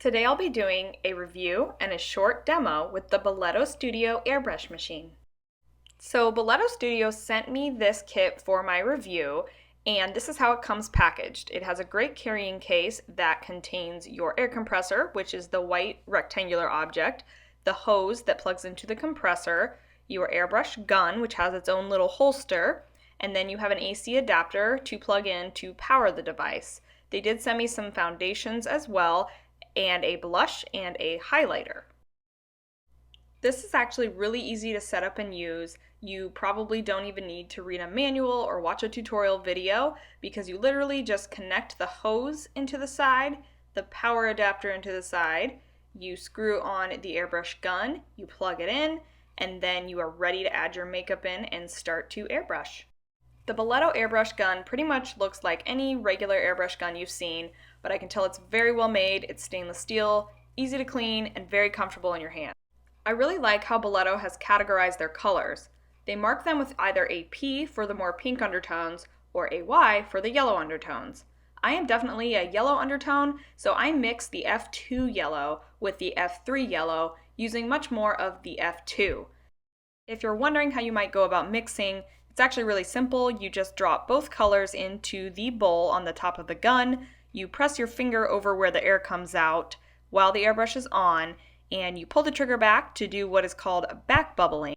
Today I'll be doing a review and a short demo with the Belletto Studio Airbrush machine. So Belletto Studio sent me this kit for my review, and this is how it comes packaged. It has a great carrying case that contains your air compressor, which is the white rectangular object, the hose that plugs into the compressor, your airbrush gun, which has its own little holster, and then you have an AC adapter to plug in to power the device. They did send me some foundations as well, and a blush and a highlighter. This is actually really easy to set up and use. You probably don't even need to read a manual or watch a tutorial video because you literally just connect the hose into the side, the power adapter into the side, you screw on the airbrush gun, you plug it in, and then you are ready to add your makeup in and start to airbrush. The Belletto airbrush gun pretty much looks like any regular airbrush gun you've seen, but I can tell it's very well made, it's stainless steel, easy to clean, and very comfortable in your hand. I really like how Belletto has categorized their colors. They mark them with either a P for the more pink undertones or a Y for the yellow undertones. I am definitely a yellow undertone, so I mix the F2 yellow with the F3 yellow using much more of the F2. If you're wondering how you might go about mixing, it's actually really simple. You just drop both colors into the bowl on the top of the gun, you press your finger over where the air comes out while the airbrush is on, and you pull the trigger back to do what is called back bubbling.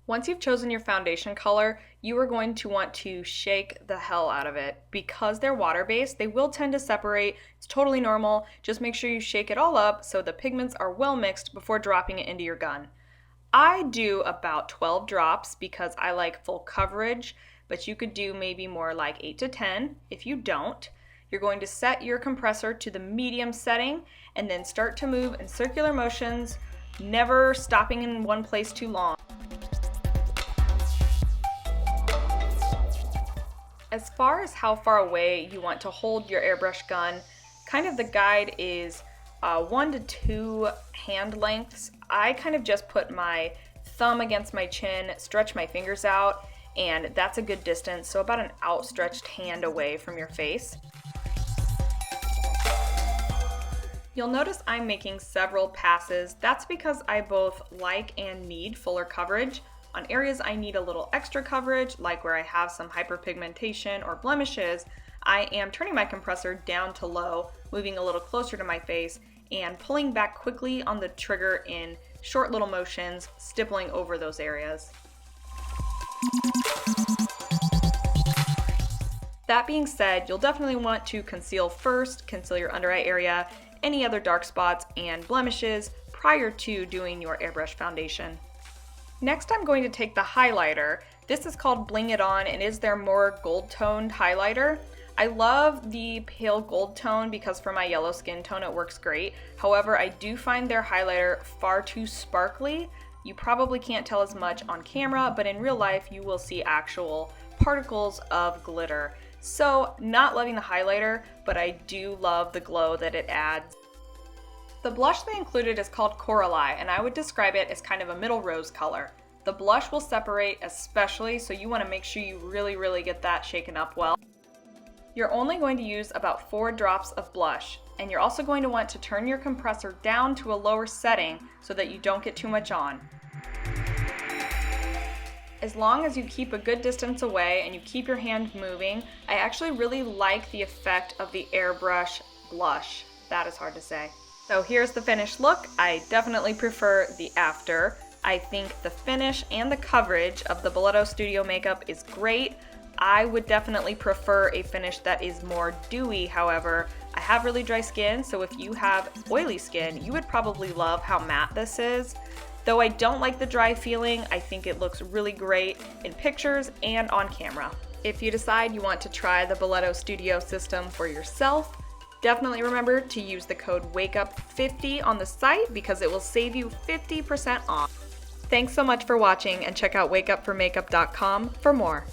Once you've chosen your foundation color, you are going to want to shake the hell out of it. Because they're water-based, they will tend to separate. It's totally normal. Just make sure you shake it all up so the pigments are well mixed before dropping it into your gun. I do about 12 drops because I like full coverage, but you could do maybe more like 8 to 10. If you don't, you're going to set your compressor to the medium setting and then start to move in circular motions, never stopping in one place too long. As far as how far away you want to hold your airbrush gun, kind of the guide is 1 to 2 hand lengths. I kind of just put my thumb against my chin, stretch my fingers out, and that's a good distance, so about an outstretched hand away from your face. You'll notice I'm making several passes. That's because I both like and need fuller coverage. On areas I need a little extra coverage, like where I have some hyperpigmentation or blemishes, I am turning my compressor down to low, moving a little closer to my face, and pulling back quickly on the trigger in short little motions, stippling over those areas. That being said, you'll definitely want to conceal first, conceal your under eye area, any other dark spots and blemishes prior to doing your airbrush foundation. Next, I'm going to take the highlighter. This is called Bling It On and is their more gold toned highlighter. I love the pale gold tone because for my yellow skin tone it works great. However, I do find their highlighter far too sparkly. You probably can't tell as much on camera, but in real life you will see actual particles of glitter. So, not loving the highlighter, but I do love the glow that it adds. The blush they included is called Coraleia, and I would describe it as kind of a middle rose color. The blush will separate especially, so you want to make sure you really get that shaken up well. You're only going to use about 4 drops of blush, and you're also going to want to turn your compressor down to a lower setting so that you don't get too much on. As long as you keep a good distance away and you keep your hand moving, I actually really like the effect of the airbrush blush. That is hard to say. So here's the finished look. I definitely prefer the after. I think the finish and the coverage of the Belletto Studio makeup is great. I would definitely prefer a finish that is more dewy, however. I have really dry skin, so if you have oily skin, you would probably love how matte this is. Though I don't like the dry feeling, I think it looks really great in pictures and on camera. If you decide you want to try the Belletto Studio system for yourself, definitely remember to use the code WAKEUP50 on the site because it will save you 50% off. Thanks so much for watching, and check out wakeupformakeup.com for more.